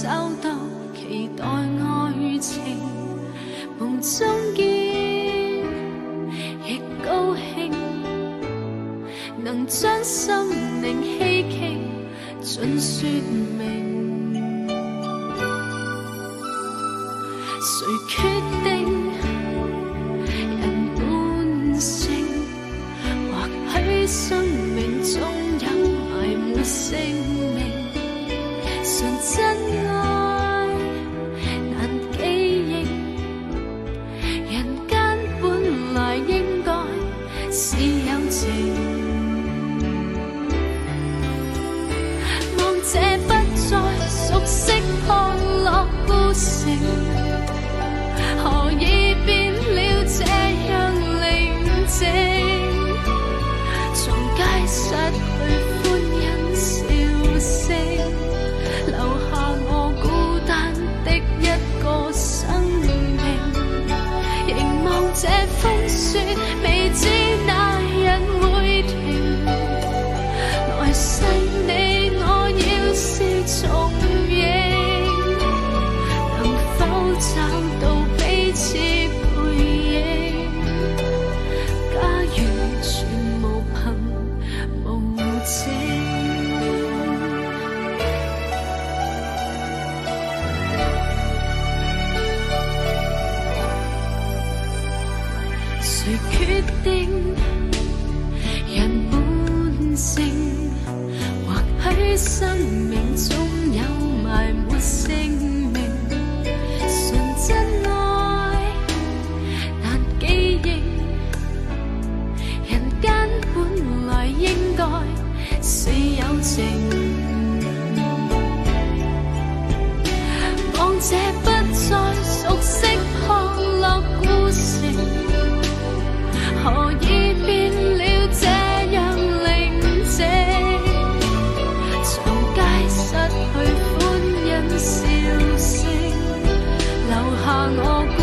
找到期待愛情，夢中見亦高興，能將心靈希冀盡說明。誰決定人本性？或許生命中有埋沒姓名，純真愛難記認，人間本來應該是有情。望這不再熟悉破落孤城，何以變了這樣寧靜？從街失去歡欣笑聲，留下我孤單的一個生命。凝望這風雪，未知哪日會停。來世你我要是重映，能否找到彼此背影？假如全無憑無證，誰決定人本性？或許生命中有埋沒姓名，純真愛難記認，人間本來應該是有情。望這不再熟悉破落孤城，何以變了這樣寧靜？從街失去歡欣笑聲，留下我孤